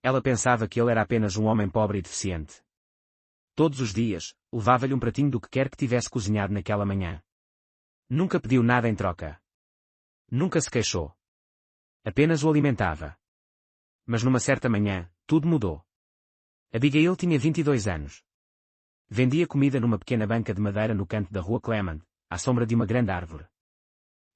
ela pensava que ele era apenas um homem pobre e deficiente. Todos os dias, levava-lhe um pratinho do que quer que tivesse cozinhado naquela manhã. Nunca pediu nada em troca. Nunca se queixou. Apenas o alimentava. Mas numa certa manhã, tudo mudou. Abigail tinha 22 anos. Vendia comida numa pequena banca de madeira no canto da rua Clement, à sombra de uma grande árvore.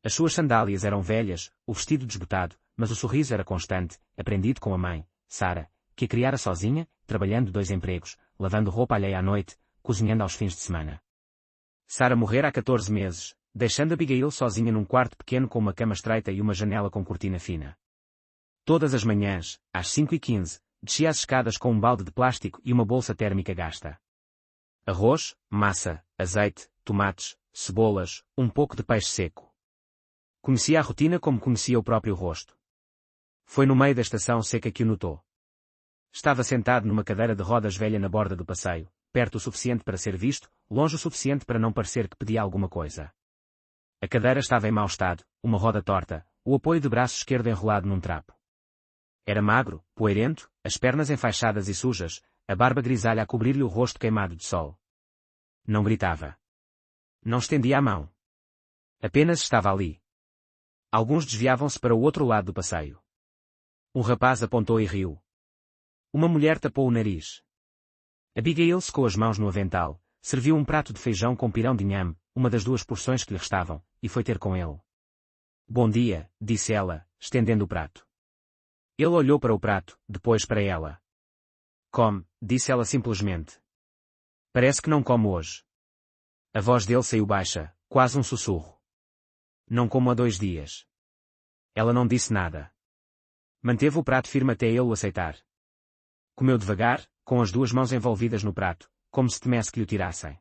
As suas sandálias eram velhas, o vestido desbotado, mas o sorriso era constante, aprendido com a mãe, Sarah, que a criara sozinha, trabalhando 2 empregos, lavando roupa alheia à noite, cozinhando aos fins de semana. Sarah morrera há 14 meses, deixando Abigail sozinha num quarto pequeno com uma cama estreita e uma janela com cortina fina. Todas as manhãs, às 5h15, descia as escadas com um balde de plástico e uma bolsa térmica gasta. Arroz, massa, azeite, tomates, cebolas, um pouco de peixe seco. Conhecia a rotina como conhecia o próprio rosto. Foi no meio da estação seca que o notou. Estava sentado numa cadeira de rodas velha na borda do passeio, perto o suficiente para ser visto, longe o suficiente para não parecer que pedia alguma coisa. A cadeira estava em mau estado, uma roda torta, o apoio de braço esquerdo enrolado num trapo. Era magro, poeirento, as pernas enfaixadas e sujas, a barba grisalha a cobrir-lhe o rosto queimado de sol. Não gritava. Não estendia a mão. Apenas estava ali. Alguns desviavam-se para o outro lado do passeio. Um rapaz apontou e riu. Uma mulher tapou o nariz. Abigail secou as mãos no avental, serviu um prato de feijão com pirão de inhame, uma das 2 porções que lhe restavam, e foi ter com ele. Bom dia, disse ela, estendendo o prato. Ele olhou para o prato, depois para ela. Come, disse ela simplesmente. Parece que não come hoje. A voz dele saiu baixa, quase um sussurro. Não como há 2 dias. Ela não disse nada. Manteve o prato firme até ele o aceitar. Comeu devagar, com as 2 mãos envolvidas no prato, como se temesse que lhe o tirassem.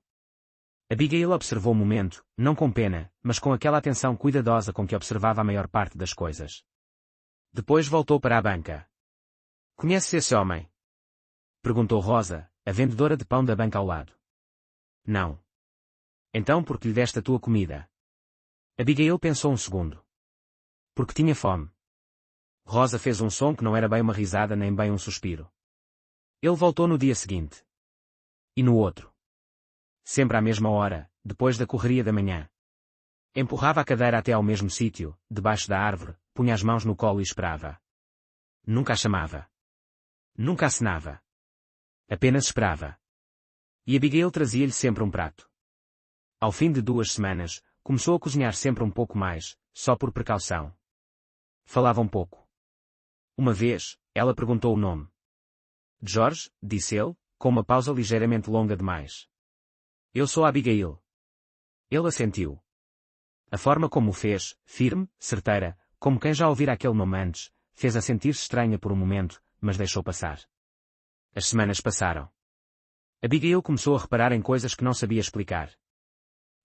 Abigail observou o momento, não com pena, mas com aquela atenção cuidadosa com que observava a maior parte das coisas. Depois voltou para a banca. Conheces esse homem? Perguntou Rosa, a vendedora de pão da banca ao lado. Não. Então por que lhe deste a tua comida? Abigail pensou um segundo. Porque tinha fome. Rosa fez um som que não era bem uma risada nem bem um suspiro. Ele voltou no dia seguinte. E no outro. Sempre à mesma hora, depois da correria da manhã. Empurrava a cadeira até ao mesmo sítio, debaixo da árvore, punha as mãos no colo e esperava. Nunca a chamava. Nunca acenava. Apenas esperava. E Abigail trazia-lhe sempre um prato. Ao fim de 2 semanas, começou a cozinhar sempre um pouco mais, só por precaução. Falava um pouco. Uma vez, ela perguntou o nome. George, disse ele, com uma pausa ligeiramente longa demais. Eu sou a Abigail. Ele assentiu. A forma como o fez, firme, certeira, como quem já ouvira aquele nome antes, fez-a sentir-se estranha por um momento, mas deixou passar. As semanas passaram. Abigail começou a reparar em coisas que não sabia explicar.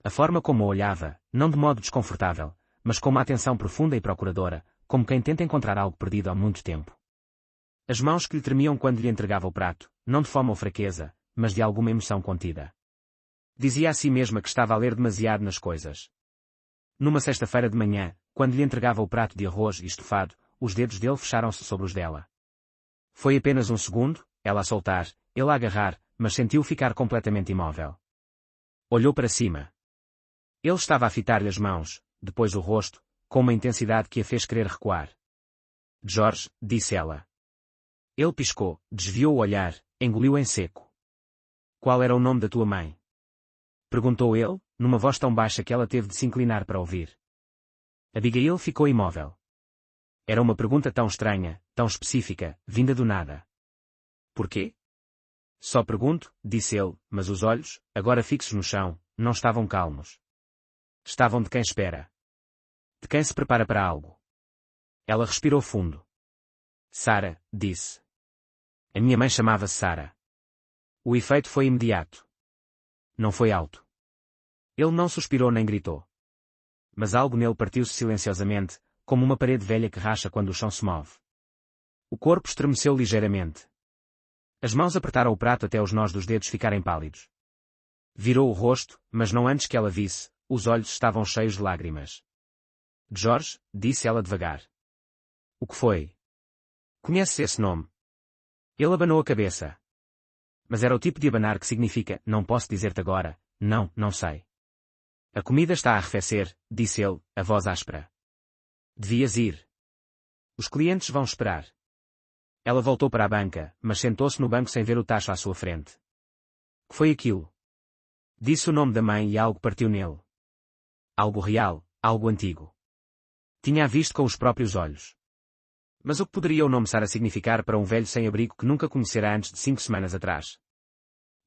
A forma como o olhava, não de modo desconfortável, mas com uma atenção profunda e procuradora, como quem tenta encontrar algo perdido há muito tempo. As mãos que lhe tremiam quando lhe entregava o prato, não de fome ou fraqueza, mas de alguma emoção contida. Dizia a si mesma que estava a ler demasiado nas coisas. Numa sexta-feira de manhã, quando lhe entregava o prato de arroz e estofado, os dedos dele fecharam-se sobre os dela. Foi apenas um segundo, ela a soltar, ele a agarrar, mas sentiu ficar completamente imóvel. Olhou para cima. Ele estava a fitar-lhe as mãos, depois o rosto, com uma intensidade que a fez querer recuar. George, disse ela. Ele piscou, desviou o olhar, engoliu em seco. Qual era o nome da tua mãe? Perguntou ele, numa voz tão baixa que ela teve de se inclinar para ouvir. Abigail ficou imóvel. Era uma pergunta tão estranha, tão específica, vinda do nada. Porquê? Só pergunto, disse ele, mas os olhos, agora fixos no chão, não estavam calmos. Estavam de quem espera. De quem se prepara para algo. Ela respirou fundo. Sarah, disse. A minha mãe chamava-se Sarah. O efeito foi imediato. Não foi alto. Ele não suspirou nem gritou. Mas algo nele partiu-se silenciosamente, como uma parede velha que racha quando o chão se move. O corpo estremeceu ligeiramente. As mãos apertaram o prato até os nós dos dedos ficarem pálidos. Virou o rosto, mas não antes que ela visse, os olhos estavam cheios de lágrimas. George, disse ela devagar. O que foi? Conheces esse nome? Ele abanou a cabeça. Mas era o tipo de abanar que significa, não posso dizer-te agora, não, não sei. A comida está a arrefecer, disse ele, a voz áspera. Devias ir. Os clientes vão esperar. Ela voltou para a banca, mas sentou-se no banco sem ver o tacho à sua frente. Que foi aquilo? Disse o nome da mãe e algo partiu nele. Algo real, algo antigo. Tinha-a visto com os próprios olhos. Mas o que poderia o nome estar a significar para um velho sem-abrigo que nunca conhecera antes de 5 semanas atrás?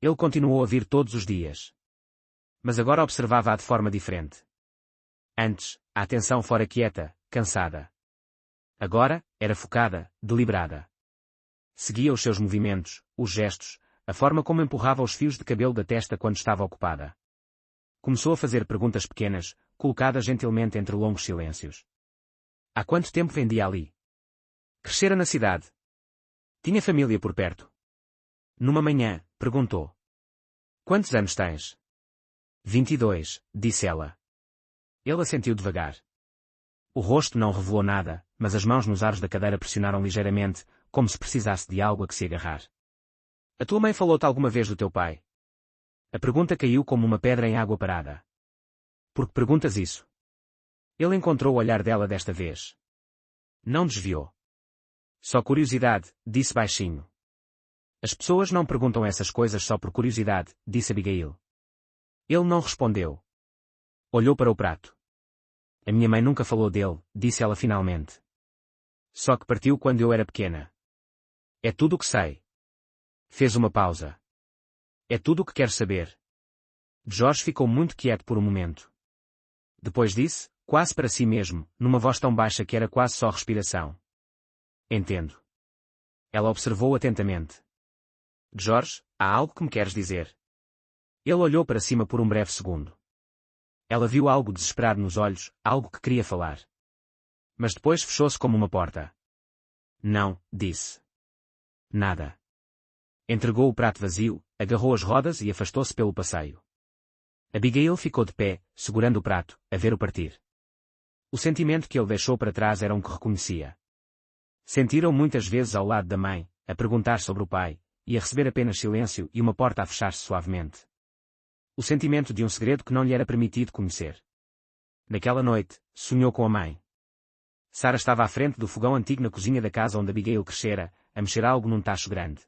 Ele continuou a vir todos os dias. Mas agora observava-a de forma diferente. Antes, a atenção fora quieta, cansada. Agora, era focada, deliberada. Seguia os seus movimentos, os gestos, a forma como empurrava os fios de cabelo da testa quando estava ocupada. Começou a fazer perguntas pequenas, colocadas gentilmente entre longos silêncios. Há quanto tempo vendia ali? Crescera na cidade. Tinha família por perto. Numa manhã, perguntou. Quantos anos tens? 22, disse ela. Ele assentiu devagar. O rosto não revelou nada, mas as mãos nos aros da cadeira pressionaram ligeiramente, como se precisasse de algo a que se agarrar. A tua mãe falou-te alguma vez do teu pai? A pergunta caiu como uma pedra em água parada. Por que perguntas isso? Ele encontrou o olhar dela desta vez. Não desviou. Só curiosidade, disse baixinho. As pessoas não perguntam essas coisas só por curiosidade, disse Abigail. Ele não respondeu. Olhou para o prato. A minha mãe nunca falou dele, disse ela finalmente. Só que partiu quando eu era pequena. É tudo o que sei. Fez uma pausa. É tudo o que quero saber. George ficou muito quieto por um momento. Depois disse, quase para si mesmo, numa voz tão baixa que era quase só respiração. Entendo. Ela observou atentamente. George, há algo que me queres dizer? Ele olhou para cima por um breve segundo. Ela viu algo desesperado nos olhos, algo que queria falar. Mas depois fechou-se como uma porta. Não, disse. Nada. Entregou o prato vazio, agarrou as rodas e afastou-se pelo passeio. Abigail ficou de pé, segurando o prato, a ver-o partir. O sentimento que ele deixou para trás era um que reconhecia. Sentiram muitas vezes ao lado da mãe, a perguntar sobre o pai, e a receber apenas silêncio e uma porta a fechar-se suavemente. O sentimento de um segredo que não lhe era permitido conhecer. Naquela noite, sonhou com a mãe. Sarah estava à frente do fogão antigo na cozinha da casa onde Abigail crescera, a mexer algo num tacho grande.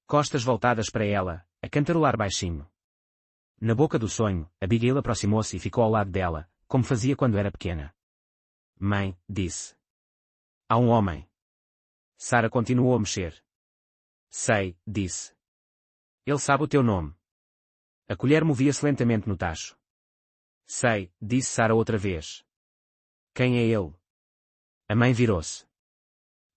Costas voltadas para ela, a cantarolar baixinho. Na boca do sonho, Abigail aproximou-se e ficou ao lado dela, como fazia quando era pequena. Mãe, disse. Há um homem. Sarah continuou a mexer. Sei, disse. Ele sabe o teu nome. A colher movia-se lentamente no tacho. Sei, disse Sarah outra vez. Quem é ele? A mãe virou-se.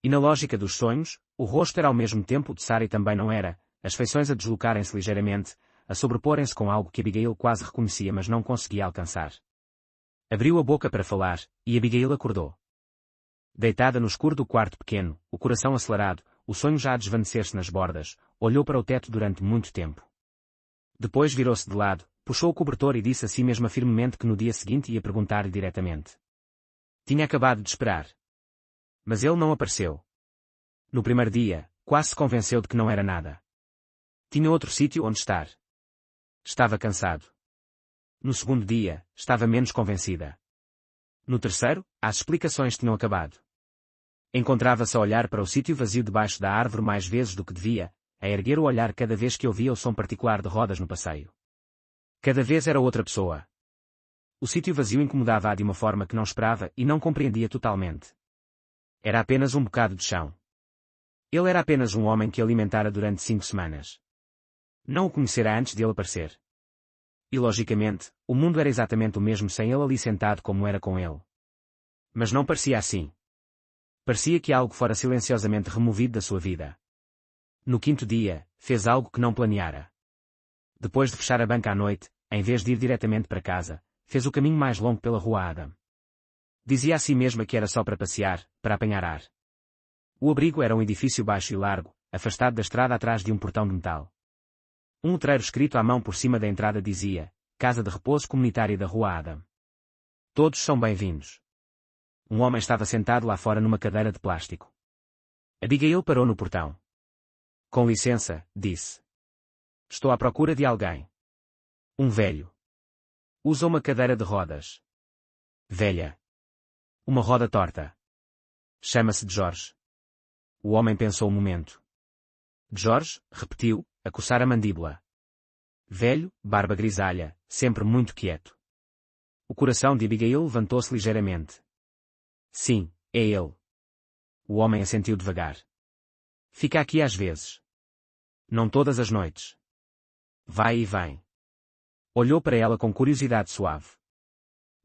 E na lógica dos sonhos, o rosto era ao mesmo tempo de Sarah e também não era, as feições a deslocarem-se ligeiramente, a sobreporem-se com algo que Abigail quase reconhecia mas não conseguia alcançar. Abriu a boca para falar, e Abigail acordou. Deitada no escuro do quarto pequeno, o coração acelerado, o sonho já a desvanecer-se nas bordas, olhou para o teto durante muito tempo. Depois virou-se de lado, puxou o cobertor e disse a si mesma firmemente que no dia seguinte ia perguntar-lhe diretamente. Tinha acabado de esperar. Mas ele não apareceu. No primeiro dia, quase se convenceu de que não era nada. Tinha outro sítio onde estar. Estava cansado. No segundo dia, estava menos convencida. No terceiro, as explicações tinham acabado. Encontrava-se a olhar para o sítio vazio debaixo da árvore mais vezes do que devia, a erguer o olhar cada vez que ouvia o som particular de rodas no passeio. Cada vez era outra pessoa. O sítio vazio incomodava-a de uma forma que não esperava e não compreendia totalmente. Era apenas um bocado de chão. Ele era apenas um homem que alimentara durante 5 semanas. Não o conhecera antes de ele aparecer. E logicamente, o mundo era exatamente o mesmo sem ele ali sentado como era com ele. Mas não parecia assim. Parecia que algo fora silenciosamente removido da sua vida. No 5º dia, fez algo que não planeara. Depois de fechar a banca à noite, em vez de ir diretamente para casa, fez o caminho mais longo pela rua Adam. Dizia a si mesma que era só para passear, para apanhar ar. O abrigo era um edifício baixo e largo, afastado da estrada atrás de um portão de metal. Um letreiro escrito à mão por cima da entrada dizia, Casa de Repouso Comunitária da Rua Adam. Todos são bem-vindos. Um homem estava sentado lá fora numa cadeira de plástico. Abigail parou no portão. Com licença, disse. Estou à procura de alguém. Um velho. Usa uma cadeira de rodas. Velha. Uma roda torta. Chama-se George. O homem pensou um momento. George, repetiu, a coçar a mandíbula. Velho, barba grisalha, sempre muito quieto. O coração de Abigail levantou-se ligeiramente. Sim, é ele. O homem assentiu devagar. Fica aqui às vezes. Não todas as noites. Vai e vem. Olhou para ela com curiosidade suave.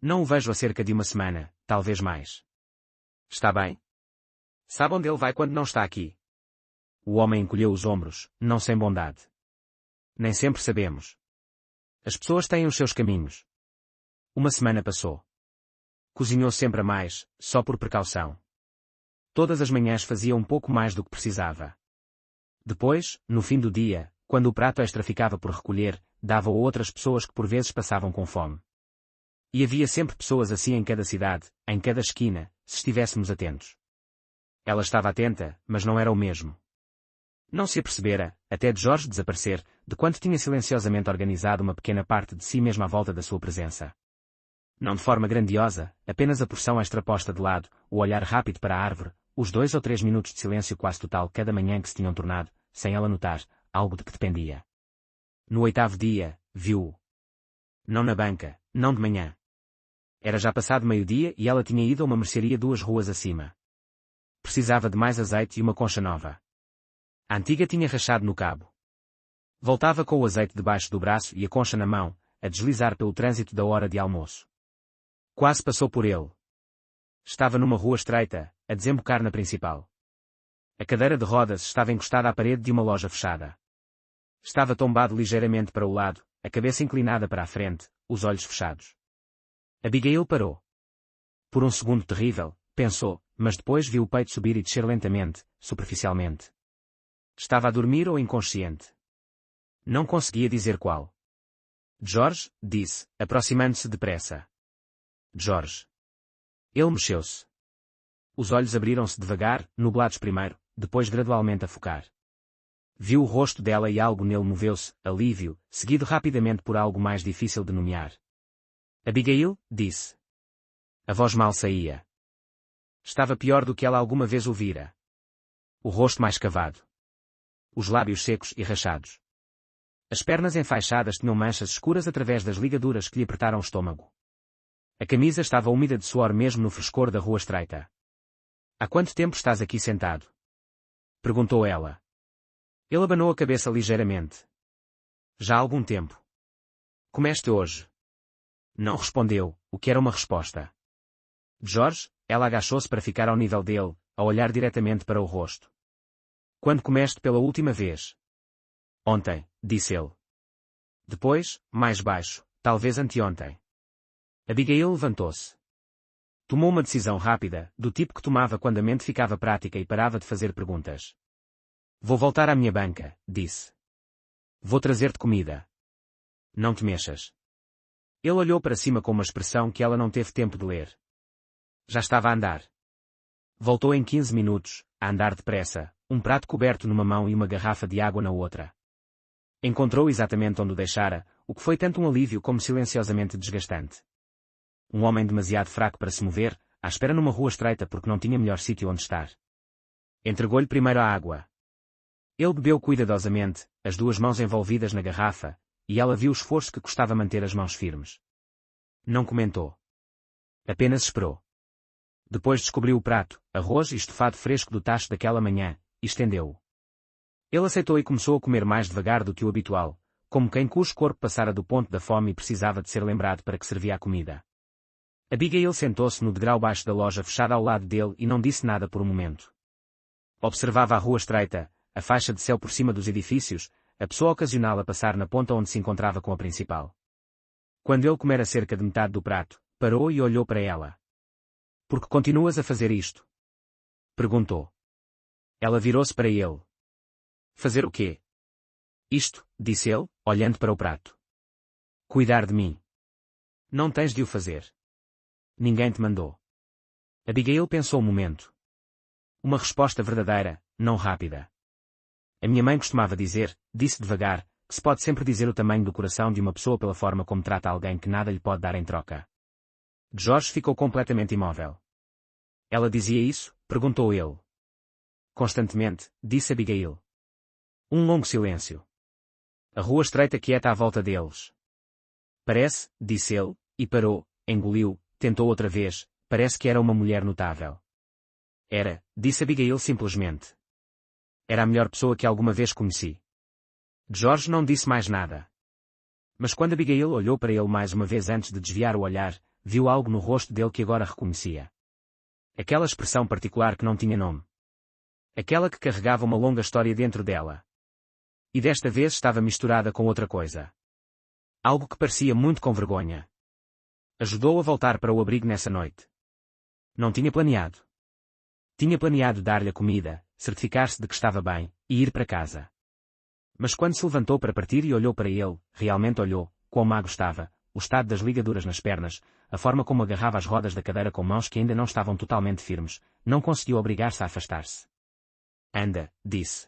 Não o vejo há cerca de uma semana, talvez mais. Está bem? Sabe onde ele vai quando não está aqui? O homem encolheu os ombros, não sem bondade. Nem sempre sabemos. As pessoas têm os seus caminhos. Uma semana passou. Cozinhou sempre a mais, só por precaução. Todas as manhãs fazia um pouco mais do que precisava. Depois, no fim do dia, quando o prato extra ficava por recolher, dava-o a outras pessoas que por vezes passavam com fome. E havia sempre pessoas assim em cada cidade, em cada esquina, se estivéssemos atentos. Ela estava atenta, mas não era o mesmo. Não se apercebera, até de George desaparecer, de quanto tinha silenciosamente organizado uma pequena parte de si mesma à volta da sua presença. Não de forma grandiosa, apenas a porção extra posta de lado, o olhar rápido para a árvore, os 2 ou 3 minutos de silêncio quase total cada manhã que se tinham tornado, sem ela notar, algo de que dependia. No 8º dia, viu-o. Não na banca, não de manhã. Era já passado meio-dia e ela tinha ido a uma mercearia 2 ruas acima. Precisava de mais azeite e uma concha nova. A antiga tinha rachado no cabo. Voltava com o azeite debaixo do braço e a concha na mão, a deslizar pelo trânsito da hora de almoço. Quase passou por ele. Estava numa rua estreita, a desembocar na principal. A cadeira de rodas estava encostada à parede de uma loja fechada. Estava tombado ligeiramente para o lado, a cabeça inclinada para a frente, os olhos fechados. Abigail parou. Por um segundo terrível, pensou, mas depois viu o peito subir e descer lentamente, superficialmente. Estava a dormir ou inconsciente? Não conseguia dizer qual. George, disse, aproximando-se depressa. George. Ele mexeu-se. Os olhos abriram-se devagar, nublados primeiro, depois gradualmente a focar. Viu o rosto dela e algo nele moveu-se, alívio, seguido rapidamente por algo mais difícil de nomear. Abigail, disse. A voz mal saía. Estava pior do que ela alguma vez ouvira. O rosto mais cavado. Os lábios secos e rachados. As pernas enfaixadas tinham manchas escuras através das ligaduras que lhe apertaram o estômago. A camisa estava úmida de suor mesmo no frescor da rua estreita. Há quanto tempo estás aqui sentado? Perguntou ela. Ele abanou a cabeça ligeiramente. Já há algum tempo. Comeste hoje? Não respondeu, o que era uma resposta. George, ela agachou-se para ficar ao nível dele, a olhar diretamente para o rosto. Quando comeste pela última vez? Ontem, disse ele. Depois, mais baixo, talvez anteontem. Abigail levantou-se. Tomou uma decisão rápida, do tipo que tomava quando a mente ficava prática e parava de fazer perguntas. Vou voltar à minha banca, disse. Vou trazer-te comida. Não te mexas. Ele olhou para cima com uma expressão que ela não teve tempo de ler. Já estava a andar. Voltou em 15 minutos, a andar depressa, um prato coberto numa mão e uma garrafa de água na outra. Encontrou exatamente onde o deixara, o que foi tanto um alívio como silenciosamente desgastante. Um homem demasiado fraco para se mover, à espera numa rua estreita porque não tinha melhor sítio onde estar. Entregou-lhe primeiro a água. Ele bebeu cuidadosamente, as 2 mãos envolvidas na garrafa, e ela viu o esforço que custava manter as mãos firmes. Não comentou. Apenas esperou. Depois descobriu o prato, arroz e estofado fresco do tacho daquela manhã, e estendeu-o. Ele aceitou e começou a comer mais devagar do que o habitual, como quem cujo corpo passara do ponto da fome e precisava de ser lembrado para que servia a comida. Abigail sentou-se no degrau baixo da loja fechada ao lado dele e não disse nada por um momento. Observava a rua estreita, a faixa de céu por cima dos edifícios, a pessoa ocasional a passar na ponta onde se encontrava com a principal. Quando ele comera cerca de metade do prato, parou e olhou para ela. Por que continuas a fazer isto? Perguntou. Ela virou-se para ele. Fazer o quê? Isto, disse ele, olhando para o prato. Cuidar de mim. Não tens de o fazer. Ninguém te mandou. Abigail pensou um momento. Uma resposta verdadeira, não rápida. A minha mãe costumava dizer, disse devagar, que se pode sempre dizer o tamanho do coração de uma pessoa pela forma como trata alguém que nada lhe pode dar em troca. George ficou completamente imóvel. Ela dizia isso? Perguntou ele. Constantemente, disse Abigail. Um longo silêncio. A rua estreita quieta à volta deles. Parece, disse ele, e parou, engoliu, tentou outra vez, parece que era uma mulher notável. Era, disse Abigail simplesmente. Era a melhor pessoa que alguma vez conheci. George não disse mais nada. Mas quando Abigail olhou para ele mais uma vez antes de desviar o olhar, viu algo no rosto dele que agora reconhecia. Aquela expressão particular que não tinha nome. Aquela que carregava uma longa história dentro dela. E desta vez estava misturada com outra coisa. Algo que parecia muito com vergonha. Ajudou a voltar para o abrigo nessa noite. Não tinha planeado. Tinha planeado dar-lhe a comida, certificar-se de que estava bem, e ir para casa. Mas quando se levantou para partir e olhou para ele, realmente olhou, quão magro estava, o estado das ligaduras nas pernas, a forma como agarrava as rodas da cadeira com mãos que ainda não estavam totalmente firmes, não conseguiu obrigar-se a afastar-se. Anda, disse.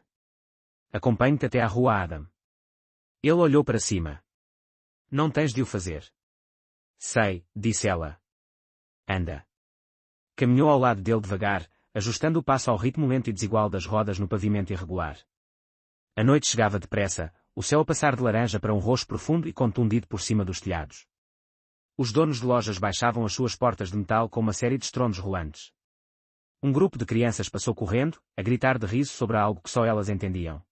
Acompanhe-te até à rua Adam. Ele olhou para cima. Não tens de o fazer. Sei, disse ela. Anda. Caminhou ao lado dele devagar, ajustando o passo ao ritmo lento e desigual das rodas no pavimento irregular. A noite chegava depressa, o céu a passar de laranja para um roxo profundo e contundido por cima dos telhados. Os donos de lojas baixavam as suas portas de metal com uma série de estrondos rolantes. Um grupo de crianças passou correndo, a gritar de riso sobre algo que só elas entendiam.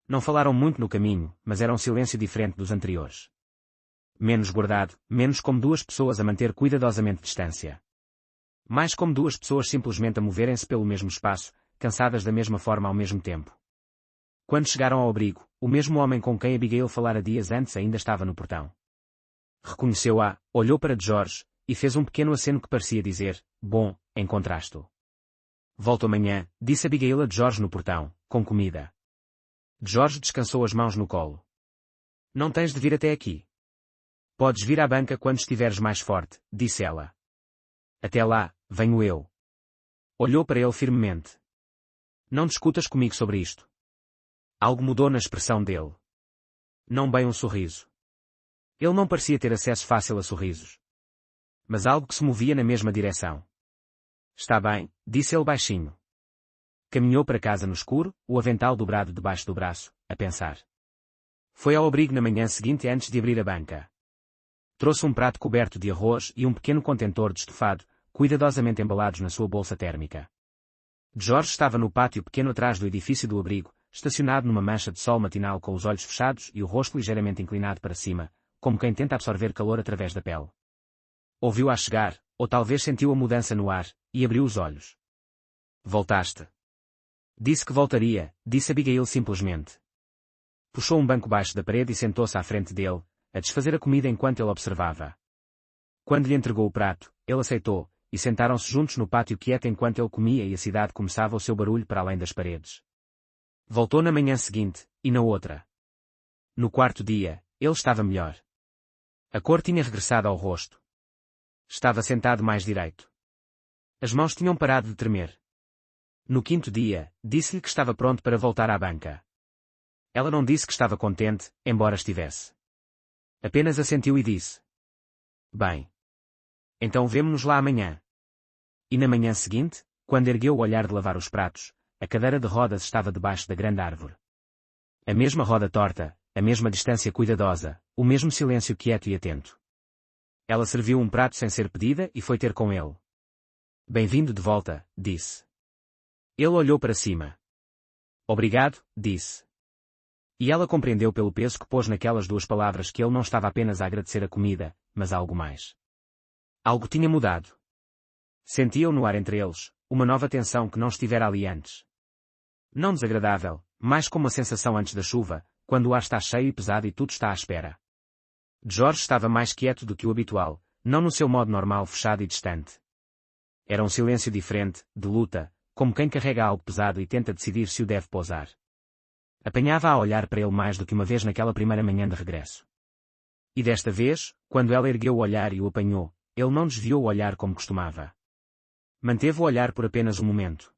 Não falaram muito no caminho, mas era um silêncio diferente dos anteriores. Menos guardado, menos como duas pessoas a manter cuidadosamente distância. Mais como duas pessoas simplesmente a moverem-se pelo mesmo espaço, cansadas da mesma forma ao mesmo tempo. Quando chegaram ao abrigo, o mesmo homem com quem Abigail falara dias antes ainda estava no portão. Reconheceu-a, olhou para George, e fez um pequeno aceno que parecia dizer, bom, encontraste-o. Volto amanhã, disse Abigail a George no portão, com comida. George descansou as mãos no colo. Não tens de vir até aqui. Podes vir à banca quando estiveres mais forte, disse ela. Até lá, venho eu. Olhou para ele firmemente. Não discutas comigo sobre isto. Algo mudou na expressão dele. Não bem um sorriso. Ele não parecia ter acesso fácil a sorrisos. Mas algo que se movia na mesma direção. Está bem, disse ele baixinho. Caminhou para casa no escuro, o avental dobrado debaixo do braço, a pensar. Foi ao abrigo na manhã seguinte antes de abrir a banca. Trouxe um prato coberto de arroz e um pequeno contentor de estofado, cuidadosamente embalados na sua bolsa térmica. George estava no pátio pequeno atrás do edifício do abrigo, estacionado numa mancha de sol matinal com os olhos fechados e o rosto ligeiramente inclinado para cima, como quem tenta absorver calor através da pele. Ouviu-a chegar, ou talvez sentiu a mudança no ar, e abriu os olhos. Voltaste. Disse que voltaria, disse Abigail simplesmente. Puxou um banco baixo da parede e sentou-se à frente dele, a desfazer a comida enquanto ele observava. Quando lhe entregou o prato, ele aceitou, e sentaram-se juntos no pátio quieto enquanto ele comia e a cidade começava o seu barulho para além das paredes. Voltou na manhã seguinte, e na outra. No quarto dia, ele estava melhor. A cor tinha regressado ao rosto. Estava sentado mais direito. As mãos tinham parado de tremer. No quinto dia, disse-lhe que estava pronto para voltar à banca. Ela não disse que estava contente, embora estivesse. Apenas assentiu e disse. Bem. Então vemo-nos lá amanhã. E na manhã seguinte, quando ergueu o olhar de lavar os pratos, a cadeira de rodas estava debaixo da grande árvore. A mesma roda torta, a mesma distância cuidadosa, o mesmo silêncio quieto e atento. Ela serviu um prato sem ser pedida e foi ter com ele. Bem-vindo de volta, disse. Ele olhou para cima. Obrigado, disse. E ela compreendeu pelo peso que pôs naquelas duas palavras que ele não estava apenas a agradecer a comida, mas algo mais. Algo tinha mudado. Sentia-o no ar entre eles, uma nova tensão que não estivera ali antes. Não desagradável, mais como uma sensação antes da chuva, quando o ar está cheio e pesado e tudo está à espera. George estava mais quieto do que o habitual, não no seu modo normal fechado e distante. Era um silêncio diferente, de luta, como quem carrega algo pesado e tenta decidir se o deve pousar. Apanhava-a a olhar para ele mais do que uma vez naquela primeira manhã de regresso. E desta vez, quando ela ergueu o olhar e o apanhou, ele não desviou o olhar como costumava. Manteve o olhar por apenas um momento.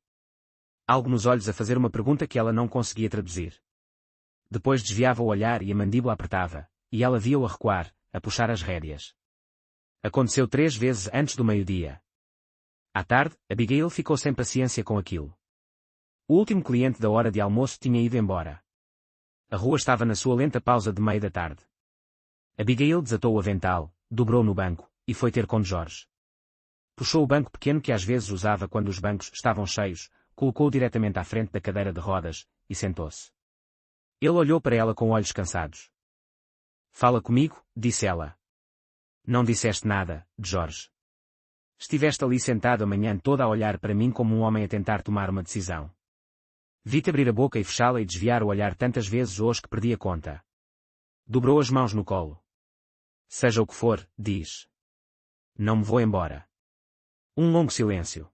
Algo nos olhos a fazer uma pergunta que ela não conseguia traduzir. Depois desviava o olhar e a mandíbula apertava, e ela via-o a recuar, a puxar as rédeas. Aconteceu 3 vezes antes do meio-dia. À tarde, Abigail ficou sem paciência com aquilo. O último cliente da hora de almoço tinha ido embora. A rua estava na sua lenta pausa de meio da tarde. Abigail desatou o avental, dobrou no banco, e foi ter com George. Puxou o banco pequeno que às vezes usava quando os bancos estavam cheios, colocou-o diretamente à frente da cadeira de rodas, e sentou-se. Ele olhou para ela com olhos cansados. Fala comigo, disse ela. Não disseste nada, George. Estiveste ali sentado a manhã toda a olhar para mim como um homem a tentar tomar uma decisão. Vi-te abrir a boca e fechá-la e desviar o olhar tantas vezes hoje que perdi a conta. Dobrou as mãos no colo. Seja o que for, diz. Não me vou embora. Um longo silêncio.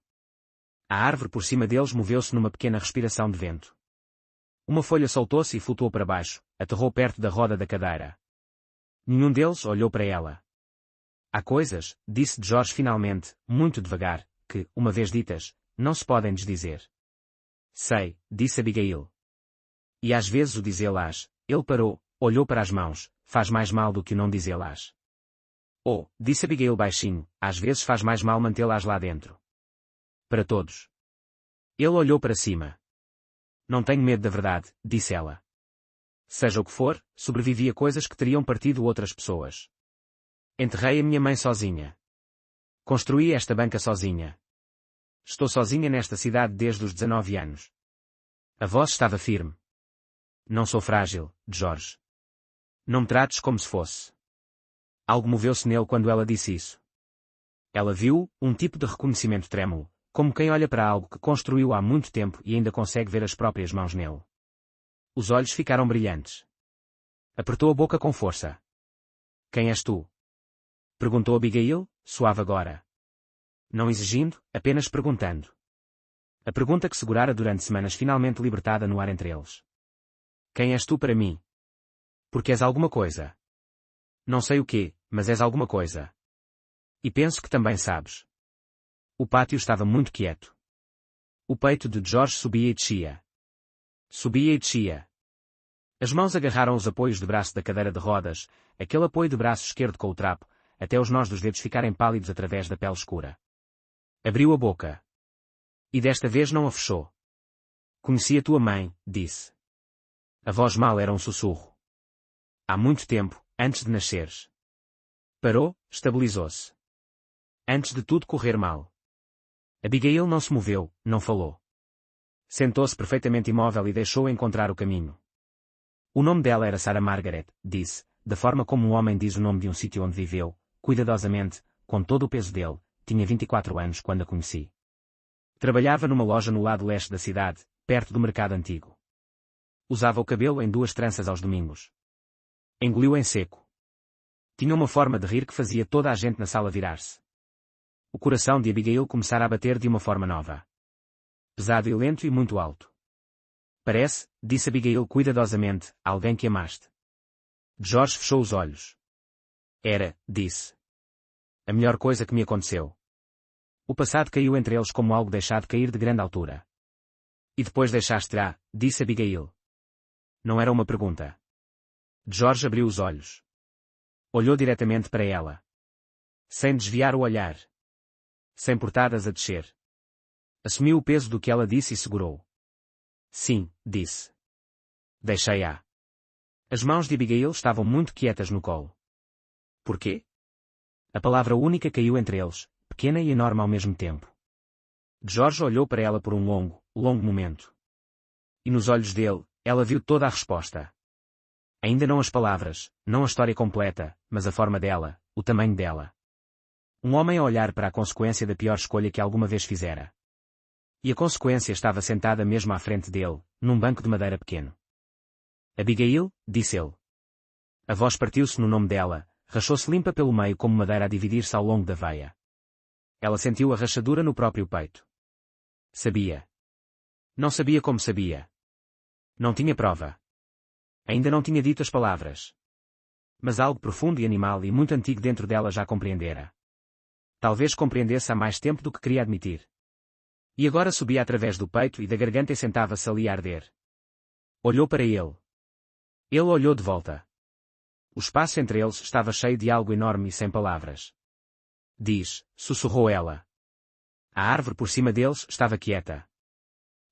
A árvore por cima deles moveu-se numa pequena respiração de vento. Uma folha soltou-se e flutuou para baixo, aterrou perto da roda da cadeira. Nenhum deles olhou para ela. Há coisas, disse George finalmente, muito devagar, que, uma vez ditas, não se podem desdizer. Sei, disse Abigail. E às vezes o dizê-las, ele parou, olhou para as mãos, faz mais mal do que o não dizê-las. Oh, disse Abigail baixinho, às vezes faz mais mal mantê-las lá dentro. Para todos. Ele olhou para cima. Não tenho medo da verdade, disse ela. Seja o que for, sobrevivi a coisas que teriam partido outras pessoas. Enterrei a minha mãe sozinha. Construí esta banca sozinha. Estou sozinha nesta cidade desde os 19 anos. A voz estava firme. Não sou frágil, George. Não me trates como se fosse. Algo moveu-se nele quando ela disse isso. Ela viu um tipo de reconhecimento trêmulo, como quem olha para algo que construiu há muito tempo e ainda consegue ver as próprias mãos nele. Os olhos ficaram brilhantes. Apertou a boca com força. Quem és tu? Perguntou Abigail, suave agora. Não exigindo, apenas perguntando. A pergunta que segurara durante semanas finalmente libertada no ar entre eles. Quem és tu para mim? Porque és alguma coisa. Não sei o quê, mas és alguma coisa. E penso que também sabes. O pátio estava muito quieto. O peito de George subia e descia. Subia e descia. As mãos agarraram os apoios de braço da cadeira de rodas, aquele apoio de braço esquerdo com o trapo, até os nós dos dedos ficarem pálidos através da pele escura. Abriu a boca. E desta vez não a fechou. Conheci a tua mãe, disse. A voz mal era um sussurro. Há muito tempo, antes de nasceres. Parou, estabilizou-se. Antes de tudo correr mal. Abigail não se moveu, não falou. Sentou-se perfeitamente imóvel e deixou-a encontrar o caminho. O nome dela era Sarah Margaret, disse, da forma como um homem diz o nome de um sítio onde viveu, cuidadosamente, com todo o peso dele, tinha 24 anos quando a conheci. Trabalhava numa loja no lado leste da cidade, perto do mercado antigo. Usava o cabelo em 2 tranças aos domingos. Engoliu em seco. Tinha uma forma de rir que fazia toda a gente na sala virar-se. O coração de Abigail começara a bater de uma forma nova. Pesado e lento e muito alto. Parece, disse Abigail cuidadosamente, alguém que amaste. George fechou os olhos. Era, disse. A melhor coisa que me aconteceu. O passado caiu entre eles como algo deixado cair de grande altura. E depois deixaste-a, disse Abigail. Não era uma pergunta. George abriu os olhos. Olhou diretamente para ela. Sem desviar o olhar. Sem portadas a descer. Assumiu o peso do que ela disse e segurou. Sim, disse. Deixei-a. As mãos de Abigail estavam muito quietas no colo. Porquê? A palavra única caiu entre eles, pequena e enorme ao mesmo tempo. George olhou para ela por um longo, longo momento. E nos olhos dele, ela viu toda a resposta. Ainda não as palavras, não a história completa, mas a forma dela, o tamanho dela. Um homem a olhar para a consequência da pior escolha que alguma vez fizera. E a consequência estava sentada mesmo à frente dele, num banco de madeira pequeno. Abigail, disse ele. A voz partiu-se no nome dela, rachou-se limpa pelo meio como madeira a dividir-se ao longo da veia. Ela sentiu a rachadura no próprio peito. Sabia. Não sabia como sabia. Não tinha prova. Ainda não tinha dito as palavras. Mas algo profundo e animal e muito antigo dentro dela já compreendera. Talvez compreendesse há mais tempo do que queria admitir. E agora subia através do peito e da garganta e sentava-se ali a arder. Olhou para ele. Ele olhou de volta. O espaço entre eles estava cheio de algo enorme e sem palavras. Diz, sussurrou ela. A árvore por cima deles estava quieta.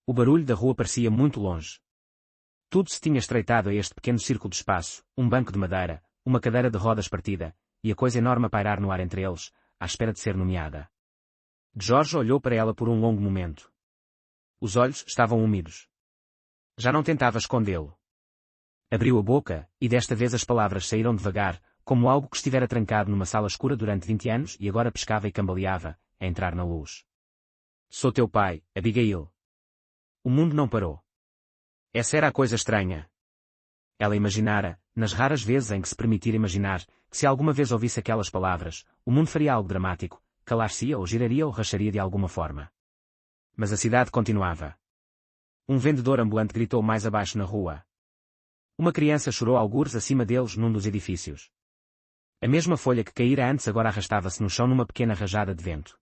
O barulho da rua parecia muito longe. Tudo se tinha estreitado a este pequeno círculo de espaço, um banco de madeira, uma cadeira de rodas partida, e a coisa enorme a pairar no ar entre eles, à espera de ser nomeada. George olhou para ela por um longo momento. Os olhos estavam úmidos. Já não tentava escondê-lo. Abriu a boca, e desta vez as palavras saíram devagar, como algo que estivera trancado numa sala escura durante 20 anos e agora pescava e cambaleava, a entrar na luz. Sou teu pai, Abigail. O mundo não parou. Essa era a coisa estranha. Ela imaginara, nas raras vezes em que se permitira imaginar, que se alguma vez ouvisse aquelas palavras, o mundo faria algo dramático, calar-se-ia ou giraria ou racharia de alguma forma. Mas a cidade continuava. Um vendedor ambulante gritou mais abaixo na rua. Uma criança chorou algures acima deles num dos edifícios. A mesma folha que caíra antes agora arrastava-se no chão numa pequena rajada de vento.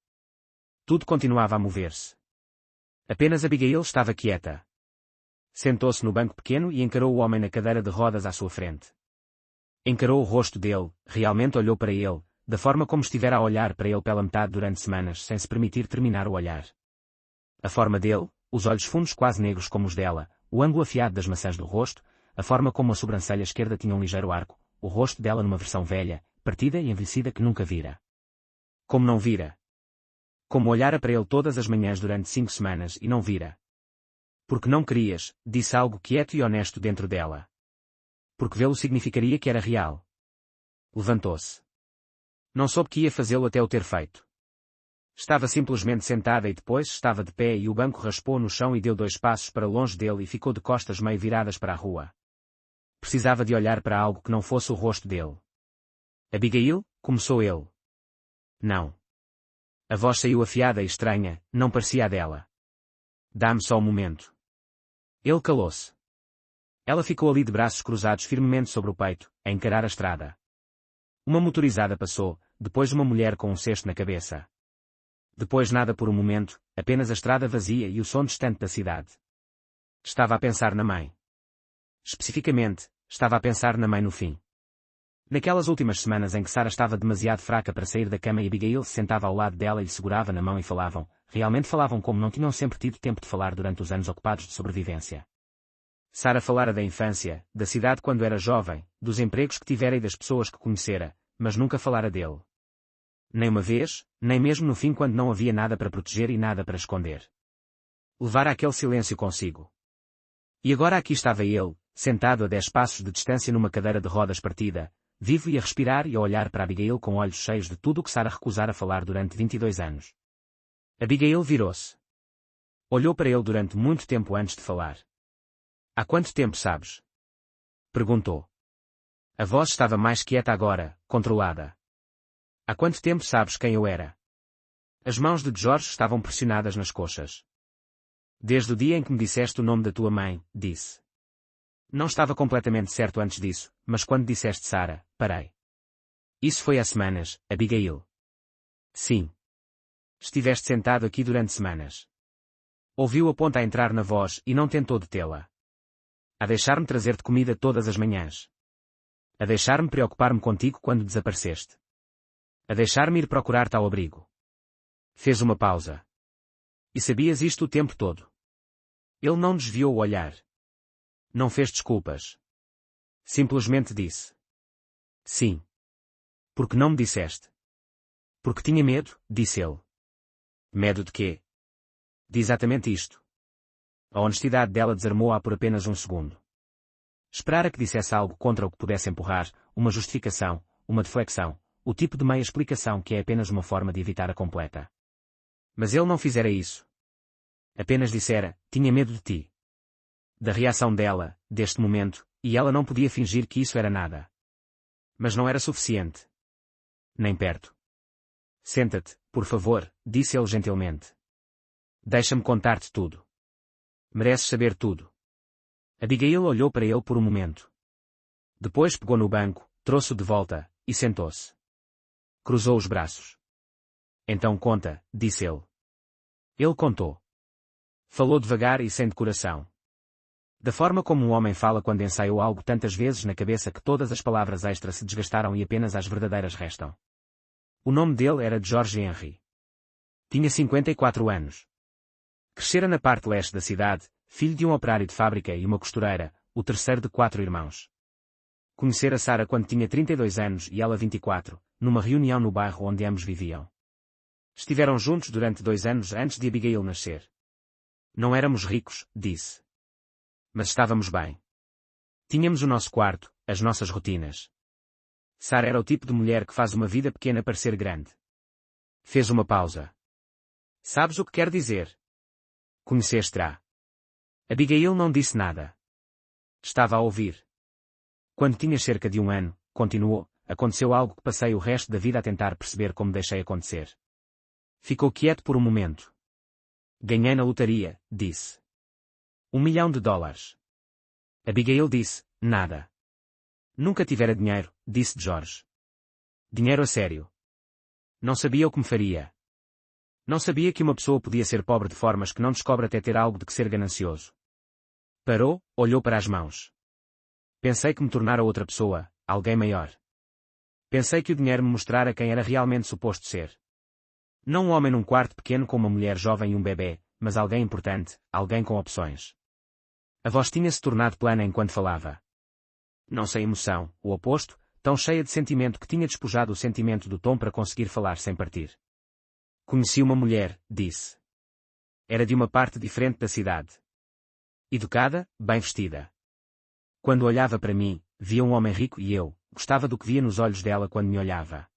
Tudo continuava a mover-se. Apenas Abigail estava quieta. Sentou-se no banco pequeno e encarou o homem na cadeira de rodas à sua frente. Encarou o rosto dele, realmente olhou para ele, da forma como estivera a olhar para ele pela metade durante semanas sem se permitir terminar o olhar. A forma dele, os olhos fundos quase negros como os dela, o ângulo afiado das maçãs do rosto, a forma como a sobrancelha esquerda tinha um ligeiro arco, o rosto dela numa versão velha, partida e envelhecida que nunca vira. Como não vira? Como olhara para ele todas as manhãs durante 5 semanas e não vira. Porque não querias, disse algo quieto e honesto dentro dela. Porque vê-lo significaria que era real. Levantou-se. Não soube que ia fazê-lo até o ter feito. Estava simplesmente sentada e depois estava de pé e o banco raspou no chão e deu 2 passos para longe dele e ficou de costas meio viradas para a rua. Precisava de olhar para algo que não fosse o rosto dele. Abigail, começou ele. Não. A voz saiu afiada e estranha, não parecia a dela. Dá-me só um momento. Ele calou-se. Ela ficou ali de braços cruzados firmemente sobre o peito, a encarar a estrada. Uma motorizada passou, depois uma mulher com um cesto na cabeça. Depois nada por um momento, apenas a estrada vazia e o som distante da cidade. Estava a pensar na mãe. Especificamente, estava a pensar na mãe no fim. Naquelas últimas semanas em que Sarah estava demasiado fraca para sair da cama e Abigail se sentava ao lado dela e lhe segurava na mão e falavam, realmente falavam como não tinham sempre tido tempo de falar durante os anos ocupados de sobrevivência. Sarah falara da infância, da cidade quando era jovem, dos empregos que tivera e das pessoas que conhecera, mas nunca falara dele. Nem uma vez, nem mesmo no fim quando não havia nada para proteger e nada para esconder. Levara aquele silêncio consigo. E agora aqui estava ele, sentado a 10 passos de distância numa cadeira de rodas partida, vivo e a respirar e a olhar para Abigail com olhos cheios de tudo o que Sarah recusara falar durante 22 anos. Abigail virou-se. Olhou para ele durante muito tempo antes de falar. Há quanto tempo sabes? Perguntou. A voz estava mais quieta agora, controlada. Há quanto tempo sabes quem eu era? As mãos de George estavam pressionadas nas coxas. Desde o dia em que me disseste o nome da tua mãe, disse. Não estava completamente certo antes disso, mas quando disseste Sarah, parei. Isso foi há semanas, Abigail. Sim. Estiveste sentado aqui durante semanas. Ouviu a ponta a entrar na voz e não tentou detê-la. A deixar-me trazer-te comida todas as manhãs. A deixar-me preocupar-me contigo quando desapareceste. A deixar-me ir procurar-te ao abrigo. Fez uma pausa. E sabias isto o tempo todo. Ele não desviou o olhar. Não fez desculpas. Simplesmente disse. Sim. Porque não me disseste? Porque tinha medo, disse ele. Medo de quê? De exatamente isto. A honestidade dela desarmou-a por apenas um segundo. Esperara que dissesse algo contra o que pudesse empurrar, uma justificação, uma deflexão, o tipo de meia explicação que é apenas uma forma de evitar a completa. Mas ele não fizera isso. Apenas dissera, tinha medo de ti. Da reação dela, deste momento, e ela não podia fingir que isso era nada. Mas não era suficiente. Nem perto. Senta-te, por favor, disse ele gentilmente. Deixa-me contar-te tudo. Mereces saber tudo. Abigail olhou para ele por um momento. Depois pegou no banco, trouxe-o de volta, e sentou-se. Cruzou os braços. Então conta, disse ele. Ele contou. Falou devagar e sem decoração. Da forma como um homem fala quando ensaiou algo tantas vezes na cabeça que todas as palavras extra se desgastaram e apenas as verdadeiras restam. O nome dele era George Henry. Tinha 54 anos. Crescera na parte leste da cidade, filho de um operário de fábrica e uma costureira, o terceiro de 4 irmãos. Conhecera Sarah quando tinha 32 anos e ela 24, numa reunião no bairro onde ambos viviam. Estiveram juntos durante 2 anos antes de Abigail nascer. Não éramos ricos, disse. Mas estávamos bem. Tínhamos o nosso quarto, as nossas rotinas. Sarah era o tipo de mulher que faz uma vida pequena parecer grande. Fez uma pausa. Sabes o que quer dizer? Conheceste-a. Abigail não disse nada. Estava a ouvir. Quando tinhas cerca de 1 ano, continuou, aconteceu algo que passei o resto da vida a tentar perceber como deixei acontecer. Ficou quieto por um momento. Ganhei na lotaria, disse. $1 milhão. Abigail disse, nada. Nunca tivera dinheiro, disse George. Dinheiro a sério. Não sabia o que me faria. Não sabia que uma pessoa podia ser pobre de formas que não descobre até ter algo de que ser ganancioso. Parou, olhou para as mãos. Pensei que me tornara outra pessoa, alguém maior. Pensei que o dinheiro me mostrara quem era realmente suposto ser. Não um homem num quarto pequeno com uma mulher jovem e um bebê, mas alguém importante, alguém com opções. A voz tinha-se tornado plana enquanto falava. Não sem emoção, o oposto, tão cheia de sentimento que tinha despojado o sentimento do tom para conseguir falar sem partir. Conheci uma mulher, disse. Era de uma parte diferente da cidade. Educada, bem vestida. Quando olhava para mim, via um homem rico e eu, gostava do que via nos olhos dela quando me olhava.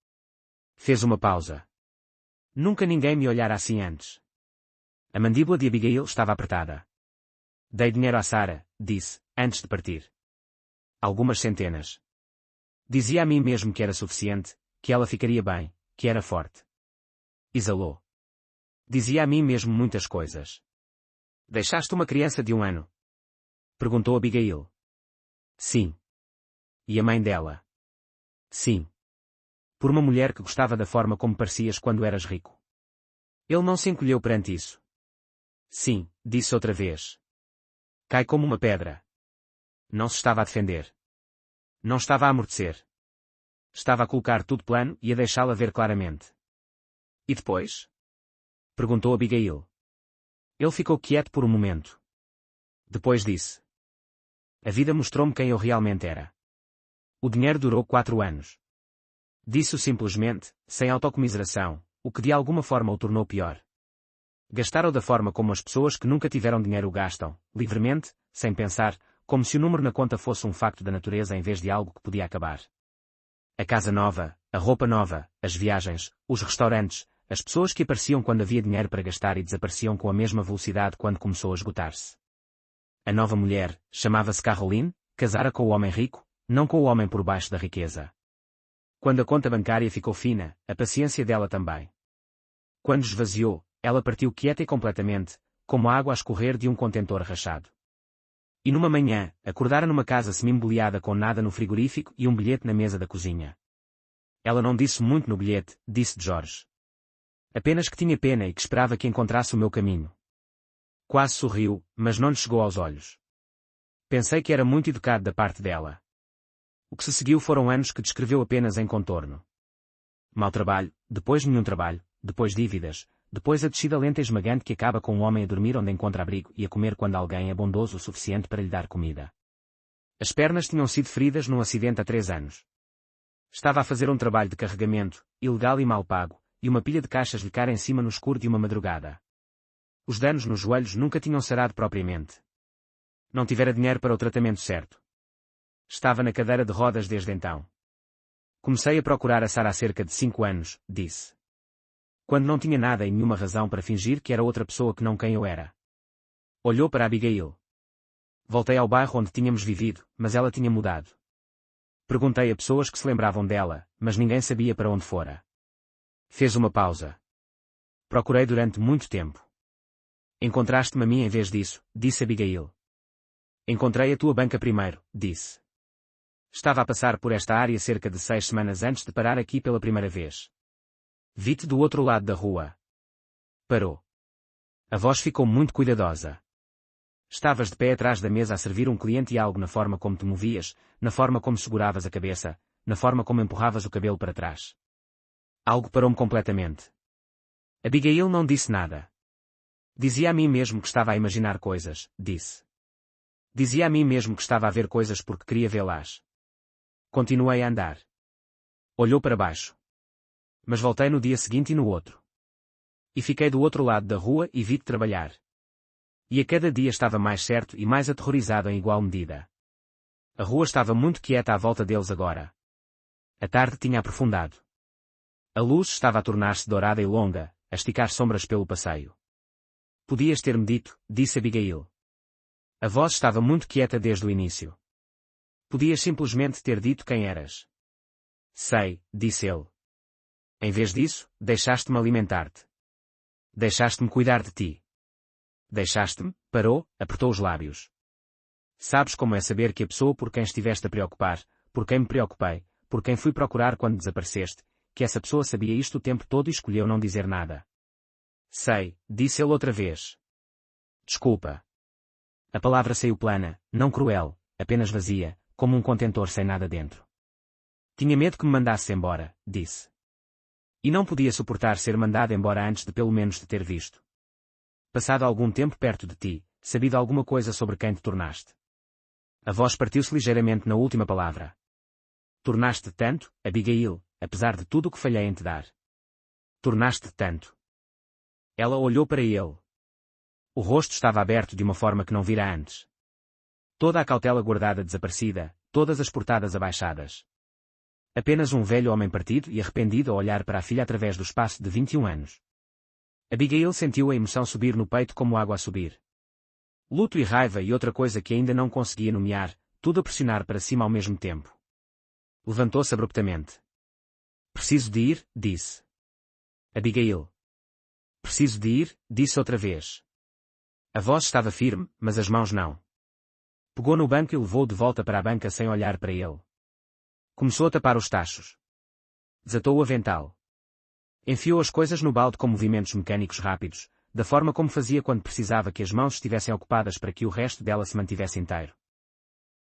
Fez uma pausa. Nunca ninguém me olhara assim antes. A mandíbula de Abigail estava apertada. Dei dinheiro a Sarah, disse, antes de partir. Algumas centenas. Dizia a mim mesmo que era suficiente, que ela ficaria bem, que era forte. Exalou. Dizia a mim mesmo muitas coisas. Deixaste uma criança de 1 ano? Perguntou Abigail. Sim. E a mãe dela? Sim. Por uma mulher que gostava da forma como parecias quando eras rico. Ele não se encolheu perante isso. Sim, disse outra vez. Cai como uma pedra. Não se estava a defender. Não estava a amortecer. Estava a colocar tudo plano e a deixá-la ver claramente. E depois? Perguntou Abigail. Ele ficou quieto por um momento. Depois disse. A vida mostrou-me quem eu realmente era. O dinheiro durou 4 anos. Disse-o simplesmente, sem autocomiseração, o que de alguma forma o tornou pior. Gastar-o da forma como as pessoas que nunca tiveram dinheiro o gastam, livremente, sem pensar, como se o número na conta fosse um facto da natureza em vez de algo que podia acabar. A casa nova, a roupa nova, as viagens, os restaurantes, as pessoas que apareciam quando havia dinheiro para gastar e desapareciam com a mesma velocidade quando começou a esgotar-se. A nova mulher, chamava-se Caroline, casara com o homem rico, não com o homem por baixo da riqueza. Quando a conta bancária ficou fina, a paciência dela também. Quando esvaziou, ela partiu quieta e completamente, como a água a escorrer de um contentor rachado. E numa manhã, acordara numa casa semi-emboliada com nada no frigorífico e um bilhete na mesa da cozinha. Ela não disse muito no bilhete, disse George. Apenas que tinha pena e que esperava que encontrasse o meu caminho. Quase sorriu, mas não lhe chegou aos olhos. Pensei que era muito educado da parte dela. O que se seguiu foram anos que descreveu apenas em contorno. Mau trabalho, depois nenhum trabalho, depois dívidas, depois a descida lenta e esmagante que acaba com um homem a dormir onde encontra abrigo e a comer quando alguém é bondoso o suficiente para lhe dar comida. As pernas tinham sido feridas num acidente há 3 anos. Estava a fazer um trabalho de carregamento, ilegal e mal pago, e uma pilha de caixas lhe cara em cima no escuro de uma madrugada. Os danos nos joelhos nunca tinham sarado propriamente. Não tivera dinheiro para o tratamento certo. Estava na cadeira de rodas desde então. Comecei a procurar a Sarah há cerca de 5 anos, disse. Quando não tinha nada e nenhuma razão para fingir que era outra pessoa que não quem eu era. Olhou para Abigail. Voltei ao bairro onde tínhamos vivido, mas ela tinha mudado. Perguntei a pessoas que se lembravam dela, mas ninguém sabia para onde fora. Fez uma pausa. Procurei durante muito tempo. Encontraste-me a mim em vez disso, disse Abigail. Encontrei a tua banca primeiro, disse. Estava a passar por esta área cerca de 6 semanas antes de parar aqui pela primeira vez. Vi-te do outro lado da rua. Parou. A voz ficou muito cuidadosa. Estavas de pé atrás da mesa a servir um cliente e algo na forma como te movias, na forma como seguravas a cabeça, na forma como empurravas o cabelo para trás. Algo parou-me completamente. Abigail não disse nada. Dizia a mim mesmo que estava a imaginar coisas, disse. Dizia a mim mesmo que estava a ver coisas porque queria vê-las. Continuei a andar. Olhou para baixo. Mas voltei no dia seguinte e no outro. E fiquei do outro lado da rua e vi-te trabalhar. E a cada dia estava mais certo e mais aterrorizado em igual medida. A rua estava muito quieta à volta deles agora. A tarde tinha aprofundado. A luz estava a tornar-se dourada e longa, a esticar sombras pelo passeio. Podias ter-me dito, disse Abigail. A voz estava muito quieta desde o início. Podias simplesmente ter dito quem eras. Sei, disse ele. Em vez disso, deixaste-me alimentar-te. Deixaste-me cuidar de ti. Deixaste-me, parou, apertou os lábios. Sabes como é saber que a pessoa por quem estiveste a preocupar, por quem me preocupei, por quem fui procurar quando desapareceste, que essa pessoa sabia isto o tempo todo e escolheu não dizer nada. Sei, disse ele outra vez. Desculpa. A palavra saiu plana, não cruel, apenas vazia, como um contentor sem nada dentro. Tinha medo que me mandasse embora, disse. E não podia suportar ser mandado embora antes de pelo menos te ter visto. Passado algum tempo perto de ti, sabido alguma coisa sobre quem te tornaste. A voz partiu-se ligeiramente na última palavra. Tornaste tanto, Abigail, apesar de tudo o que falhei em te dar. Tornaste tanto. Ela olhou para ele. O rosto estava aberto de uma forma que não vira antes. Toda a cautela guardada desaparecida, todas as portadas abaixadas. Apenas um velho homem partido e arrependido a olhar para a filha através do espaço de 21 anos. Abigail sentiu a emoção subir no peito como água a subir. Luto e raiva e outra coisa que ainda não conseguia nomear, tudo a pressionar para cima ao mesmo tempo. Levantou-se abruptamente. Preciso de ir, disse. Abigail. Preciso de ir, disse outra vez. A voz estava firme, mas as mãos não. Pegou no banco e levou-o de volta para a banca sem olhar para ele. Começou a tapar os tachos. Desatou o avental. Enfiou as coisas no balde com movimentos mecânicos rápidos, da forma como fazia quando precisava que as mãos estivessem ocupadas para que o resto dela se mantivesse inteiro.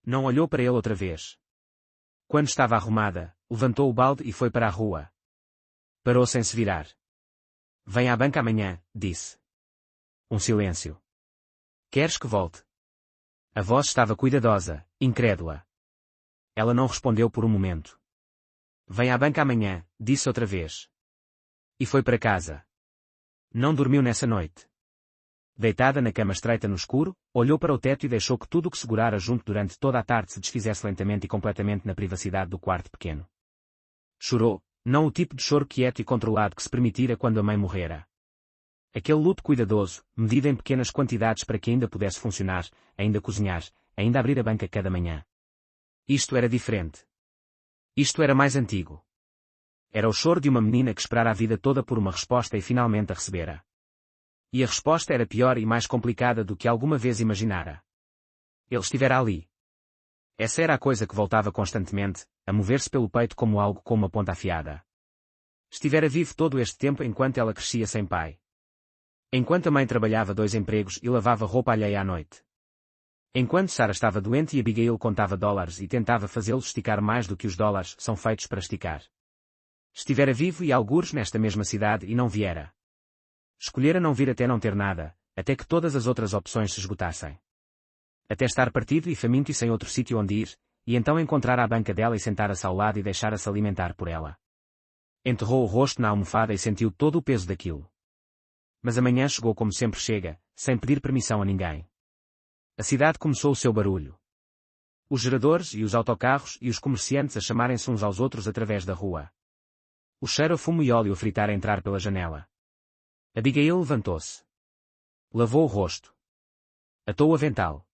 Não olhou para ele outra vez. Quando estava arrumada, levantou o balde e foi para a rua. Parou sem se virar. Venha à banca amanhã, disse. Um silêncio. Queres que volte? A voz estava cuidadosa, incrédula. Ela não respondeu por um momento. Venha à banca amanhã, disse outra vez. E foi para casa. Não dormiu nessa noite. Deitada na cama estreita no escuro, olhou para o teto e deixou que tudo o que segurara junto durante toda a tarde se desfizesse lentamente e completamente na privacidade do quarto pequeno. Chorou, não o tipo de choro quieto e controlado que se permitira quando a mãe morrera. Aquele luto cuidadoso, medido em pequenas quantidades para que ainda pudesse funcionar, ainda cozinhar, ainda abrir a banca cada manhã. Isto era diferente. Isto era mais antigo. Era o choro de uma menina que esperara a vida toda por uma resposta e finalmente a recebera. E a resposta era pior e mais complicada do que alguma vez imaginara. Ele estivera ali. Essa era a coisa que voltava constantemente, a mover-se pelo peito como algo com uma ponta afiada. Estivera vivo todo este tempo enquanto ela crescia sem pai. Enquanto a mãe trabalhava 2 empregos e lavava roupa alheia à noite. Enquanto Sarah estava doente e Abigail contava dólares e tentava fazê-los esticar mais do que os dólares são feitos para esticar. Estivera vivo e algures nesta mesma cidade e não viera. Escolhera não vir até não ter nada, até que todas as outras opções se esgotassem. Até estar partido e faminto e sem outro sítio onde ir, e então encontrar a banca dela e sentar-se ao lado e deixar-se alimentar por ela. Enterrou o rosto na almofada e sentiu todo o peso daquilo. Mas amanhã chegou como sempre chega, sem pedir permissão a ninguém. A cidade começou o seu barulho. Os geradores e os autocarros e os comerciantes a chamarem-se uns aos outros através da rua. O cheiro a fumo e óleo a fritar a entrar pela janela. Abigail levantou-se. Lavou o rosto. Atou o avental.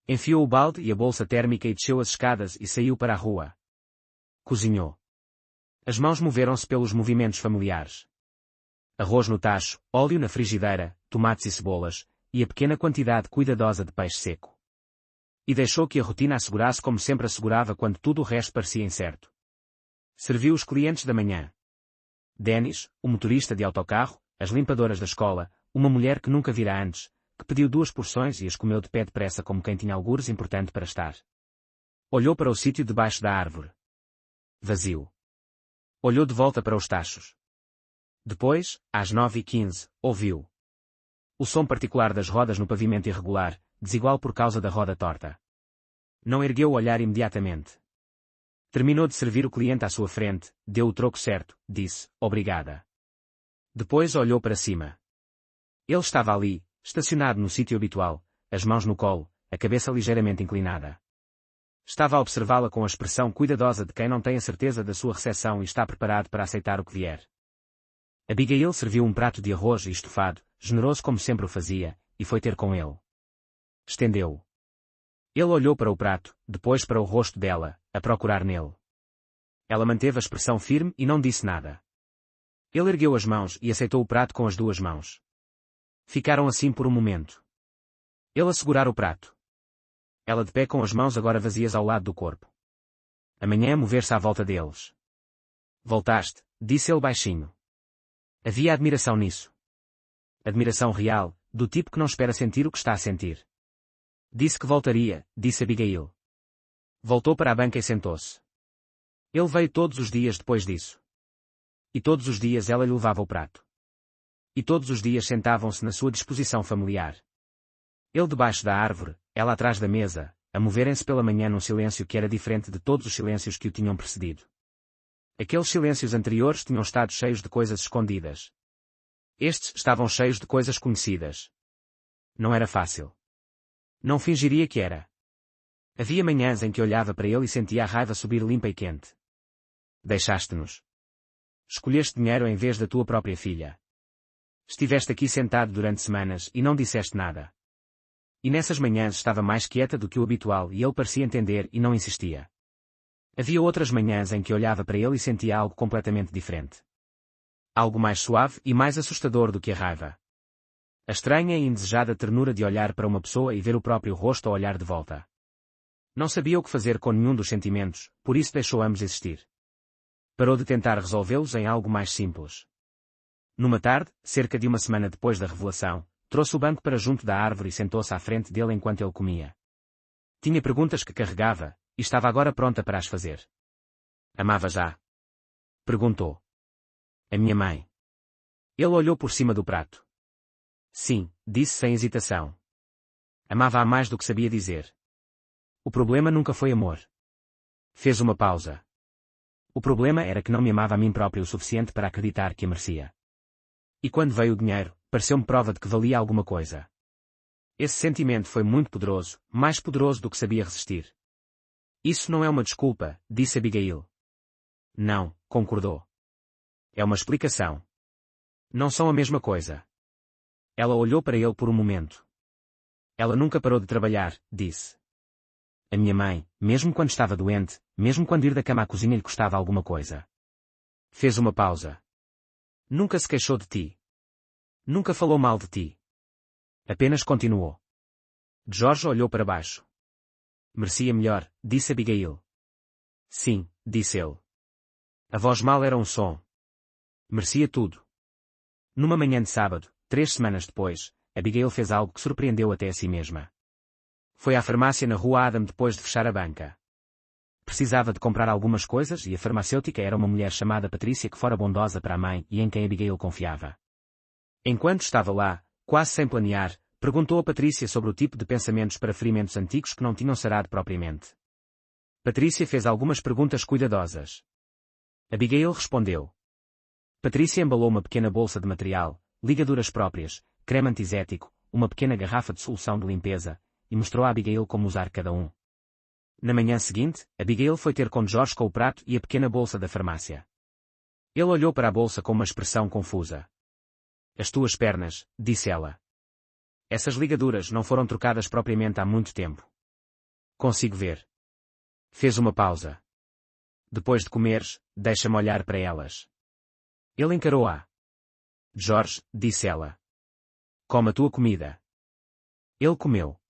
Enfiou o balde e a bolsa térmica e desceu as escadas e saiu para a rua. Cozinhou. As mãos moveram-se pelos movimentos familiares. Arroz no tacho, óleo na frigideira, tomates e cebolas, e a pequena quantidade cuidadosa de peixe seco. E deixou que a rotina assegurasse como sempre assegurava quando tudo o resto parecia incerto. Serviu os clientes da manhã. Dennis, o motorista de autocarro, as limpadoras da escola, uma mulher que nunca vira antes, que pediu 2 porções e as comeu de pé depressa como quem tinha algures importante para estar. Olhou para o sítio debaixo da árvore. Vazio. Olhou de volta para os tachos. Depois, às 9h15, ouviu o som particular das rodas no pavimento irregular, desigual por causa da roda torta. Não ergueu o olhar imediatamente. Terminou de servir o cliente à sua frente, deu o troco certo, disse, obrigada. Depois olhou para cima. Ele estava ali, estacionado no sítio habitual, as mãos no colo, a cabeça ligeiramente inclinada. Estava a observá-la com a expressão cuidadosa de quem não tem a certeza da sua recepção e está preparado para aceitar o que vier. Abigail serviu um prato de arroz e estofado, generoso como sempre o fazia, e foi ter com ele. Estendeu-o. Ele olhou para o prato, depois para o rosto dela, a procurar nele. Ela manteve a expressão firme e não disse nada. Ele ergueu as mãos e aceitou o prato com as 2 mãos. Ficaram assim por um momento. Ele a segurar o prato. Ela de pé com as mãos agora vazias ao lado do corpo. Amanhã mover-se à volta deles. Voltaste, disse ele baixinho. Havia admiração nisso. Admiração real, do tipo que não espera sentir o que está a sentir. Disse que voltaria, disse Abigail. Voltou para a banca e sentou-se. Ele veio todos os dias depois disso. E todos os dias ela lhe levava o prato. E todos os dias sentavam-se na sua disposição familiar. Ele debaixo da árvore, ela atrás da mesa, a moverem-se pela manhã num silêncio que era diferente de todos os silêncios que o tinham precedido. Aqueles silêncios anteriores tinham estado cheios de coisas escondidas. Estes estavam cheios de coisas conhecidas. Não era fácil. Não fingiria que era. Havia manhãs em que olhava para ele e sentia a raiva subir limpa e quente. Deixaste-nos. Escolheste dinheiro em vez da tua própria filha. Estiveste aqui sentado durante semanas e não disseste nada. E nessas manhãs estava mais quieta do que o habitual e ele parecia entender e não insistia. Havia outras manhãs em que olhava para ele e sentia algo completamente diferente. Algo mais suave e mais assustador do que a raiva. A estranha e indesejada ternura de olhar para uma pessoa e ver o próprio rosto a olhar de volta. Não sabia o que fazer com nenhum dos sentimentos, por isso deixou ambos existir. Parou de tentar resolvê-los em algo mais simples. Numa tarde, cerca de uma semana depois da revelação, trouxe o banco para junto da árvore e sentou-se à frente dele enquanto ele comia. Tinha perguntas que carregava, e estava agora pronta para as fazer. Amava já? Perguntou. A minha mãe. Ele olhou por cima do prato. Sim, disse sem hesitação. Amava-a mais do que sabia dizer. O problema nunca foi amor. Fez uma pausa. O problema era que não me amava a mim próprio o suficiente para acreditar que a merecia. E quando veio o dinheiro, pareceu-me prova de que valia alguma coisa. Esse sentimento foi muito poderoso, mais poderoso do que sabia resistir. Isso não é uma desculpa, disse Abigail. Não, concordou. É uma explicação. Não são a mesma coisa. Ela olhou para ele por um momento. Ela nunca parou de trabalhar, disse. A minha mãe, mesmo quando estava doente, mesmo quando ir da cama à cozinha lhe custava alguma coisa. Fez uma pausa. Nunca se queixou de ti. Nunca falou mal de ti. Apenas continuou. George olhou para baixo. Merecia melhor, disse Abigail. Sim, disse ele. A voz mal era um som. Merecia tudo. Numa manhã de sábado, 3 semanas depois, Abigail fez algo que surpreendeu até a si mesma. Foi à farmácia na rua Adam depois de fechar a banca. Precisava de comprar algumas coisas e a farmacêutica era uma mulher chamada Patrícia que fora bondosa para a mãe e em quem Abigail confiava. Enquanto estava lá, quase sem planear, perguntou a Patrícia sobre o tipo de pensamentos para ferimentos antigos que não tinham sarado propriamente. Patrícia fez algumas perguntas cuidadosas. Abigail respondeu. Patrícia embalou uma pequena bolsa de material, ligaduras próprias, creme antissético, uma pequena garrafa de solução de limpeza, e mostrou a Abigail como usar cada um. Na manhã seguinte, Abigail foi ter com George com o prato e a pequena bolsa da farmácia. Ele olhou para a bolsa com uma expressão confusa. As tuas pernas, disse ela. Essas ligaduras não foram trocadas propriamente há muito tempo. Consigo ver. Fez uma pausa. Depois de comeres, deixa-me olhar para elas. Ele encarou-a. George, disse ela. Come a tua comida. Ele comeu.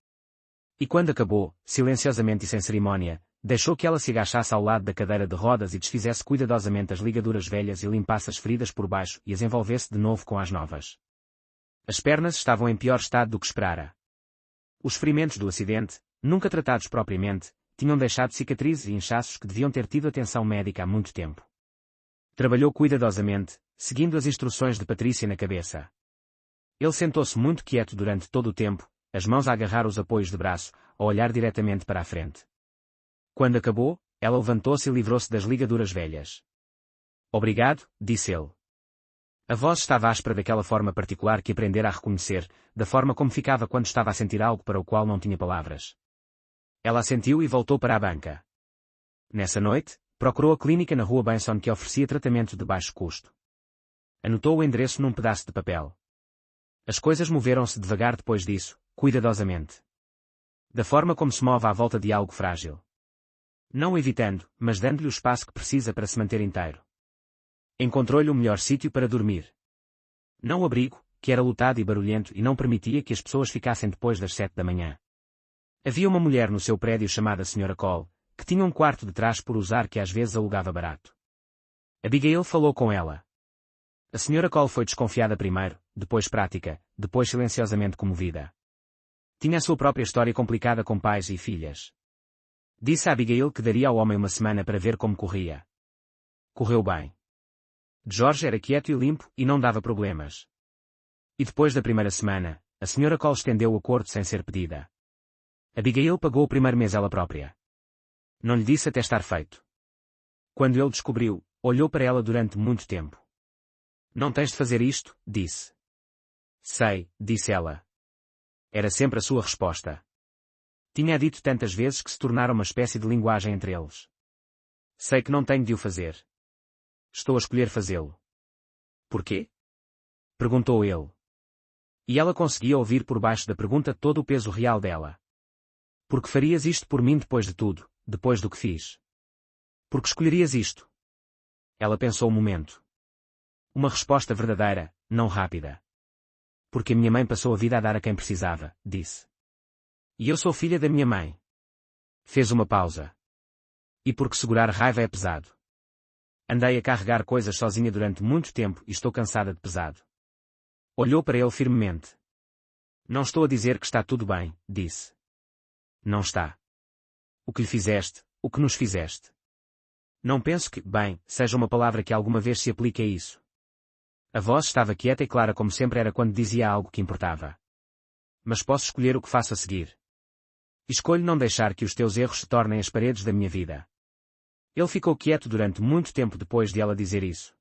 E quando acabou, silenciosamente e sem cerimónia, deixou que ela se agachasse ao lado da cadeira de rodas e desfizesse cuidadosamente as ligaduras velhas e limpasse as feridas por baixo e as envolvesse de novo com as novas. As pernas estavam em pior estado do que esperara. Os ferimentos do acidente, nunca tratados propriamente, tinham deixado cicatrizes e inchaços que deviam ter tido atenção médica há muito tempo. Trabalhou cuidadosamente, seguindo as instruções de Patrícia na cabeça. Ele sentou-se muito quieto durante todo o tempo, as mãos a agarrar os apoios de braço, a olhar diretamente para a frente. Quando acabou, ela levantou-se e livrou-se das ligaduras velhas. Obrigado, disse ele. A voz estava áspera daquela forma particular que aprendera a reconhecer, da forma como ficava quando estava a sentir algo para o qual não tinha palavras. Ela assentiu e voltou para a banca. Nessa noite, procurou a clínica na rua Benson que oferecia tratamento de baixo custo. Anotou o endereço num pedaço de papel. As coisas moveram-se devagar depois disso, cuidadosamente. Da forma como se move à volta de algo frágil. Não o evitando, mas dando-lhe o espaço que precisa para se manter inteiro. Encontrou-lhe o melhor sítio para dormir. Não o abrigo, que era lotado e barulhento e não permitia que as pessoas ficassem depois das 7 da manhã. Havia uma mulher no seu prédio chamada Sra. Cole, que tinha um quarto de trás por usar que às vezes alugava barato. Abigail falou com ela. A Sra. Cole foi desconfiada primeiro, depois prática, depois silenciosamente comovida. Tinha a sua própria história complicada com pais e filhas. Disse a Abigail que daria ao homem uma semana para ver como corria. Correu bem. George era quieto e limpo e não dava problemas. E depois da primeira semana, a Sra. Cole estendeu o acordo sem ser pedida. Abigail pagou o primeiro mês ela própria. Não lhe disse até estar feito. Quando ele descobriu, olhou para ela durante muito tempo. Não tens de fazer isto, disse. Sei, disse ela. Era sempre a sua resposta. Tinha dito tantas vezes que se tornara uma espécie de linguagem entre eles. Sei que não tenho de o fazer. Estou a escolher fazê-lo. Porquê? Perguntou ele. E ela conseguia ouvir por baixo da pergunta todo o peso real dela. Porque farias isto por mim depois de tudo, depois do que fiz? Porque escolherias isto? Ela pensou um momento. Uma resposta verdadeira, não rápida. Porque a minha mãe passou a vida a dar a quem precisava, disse. E eu sou filha da minha mãe. Fez uma pausa. E porque segurar raiva é pesado. Andei a carregar coisas sozinha durante muito tempo e estou cansada de pesado. Olhou para ele firmemente. Não estou a dizer que está tudo bem, disse. Não está. O que lhe fizeste, o que nos fizeste. Não penso que, bem, seja uma palavra que alguma vez se aplique a isso. A voz estava quieta e clara como sempre era quando dizia algo que importava. Mas posso escolher o que faço a seguir. Escolho não deixar que os teus erros se tornem as paredes da minha vida. Ele ficou quieto durante muito tempo depois de ela dizer isso.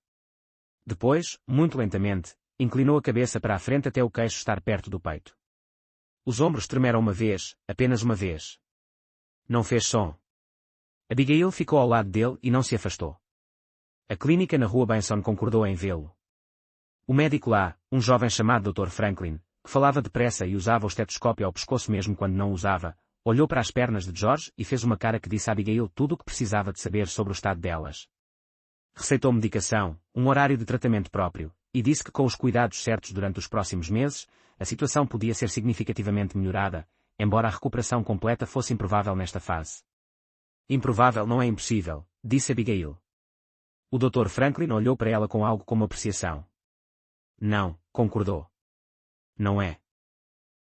Depois, muito lentamente, inclinou a cabeça para a frente até o queixo estar perto do peito. Os ombros tremeram uma vez, apenas uma vez. Não fez som. Abigail ficou ao lado dele e não se afastou. A clínica na rua Benson concordou em vê-lo. O médico lá, um jovem chamado Dr. Franklin, que falava depressa e usava o estetoscópio ao pescoço mesmo quando não usava, olhou para as pernas de George e fez uma cara que disse a Abigail tudo o que precisava de saber sobre o estado delas. Receitou medicação, um horário de tratamento próprio, e disse que com os cuidados certos durante os próximos meses, a situação podia ser significativamente melhorada, embora a recuperação completa fosse improvável nesta fase. Improvável não é impossível, disse Abigail. O Dr. Franklin olhou para ela com algo como apreciação. Não, concordou. Não é.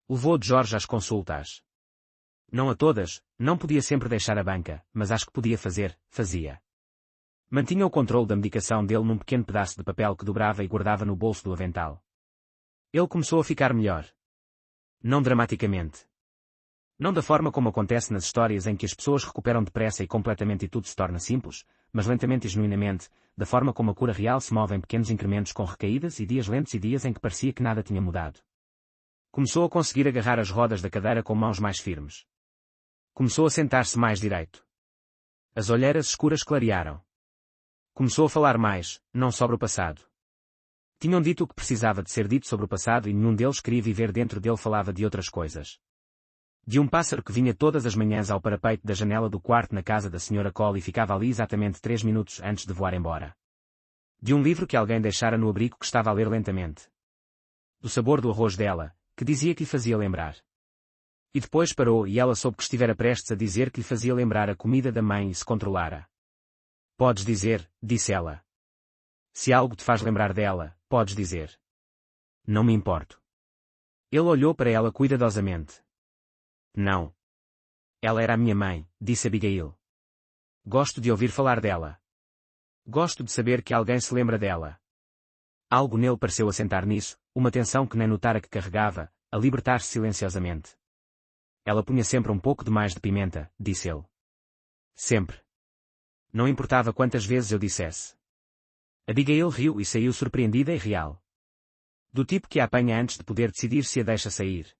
Levou George às consultas. Não a todas, não podia sempre deixar a banca, mas acho que podia fazer, fazia. Mantinha o controle da medicação dele num pequeno pedaço de papel que dobrava e guardava no bolso do avental. Ele começou a ficar melhor. Não dramaticamente. Não da forma como acontece nas histórias em que as pessoas recuperam depressa e completamente e tudo se torna simples, mas lentamente e genuinamente, da forma como a cura real se move em pequenos incrementos com recaídas e dias lentos e dias em que parecia que nada tinha mudado. Começou a conseguir agarrar as rodas da cadeira com mãos mais firmes. Começou a sentar-se mais direito. As olheiras escuras clarearam. Começou a falar mais, não sobre o passado. Tinham dito o que precisava de ser dito sobre o passado e nenhum deles queria viver dentro dele falava de outras coisas. De um pássaro que vinha todas as manhãs ao parapeito da janela do quarto na casa da Sra. Cole e ficava ali exatamente 3 minutos antes de voar embora. De um livro que alguém deixara no abrigo que estava a ler lentamente. Do sabor do arroz dela, que dizia que lhe fazia lembrar. E depois parou e ela soube que estivera prestes a dizer que lhe fazia lembrar a comida da mãe e se controlara. Podes dizer, disse ela. Se algo te faz lembrar dela, podes dizer. Não me importo. Ele olhou para ela cuidadosamente. Não. Ela era a minha mãe, disse Abigail. Gosto de ouvir falar dela. Gosto de saber que alguém se lembra dela. Algo nele pareceu assentar nisso, uma tensão que nem notara que carregava, a libertar-se silenciosamente. Ela punha sempre um pouco de mais de pimenta, disse ele. Sempre. Não importava quantas vezes eu dissesse. Abigail riu e saiu surpreendida e real. Do tipo que a apanha antes de poder decidir se a deixa sair.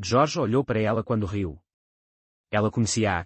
George olhou para ela quando riu. Ela conhecia-a,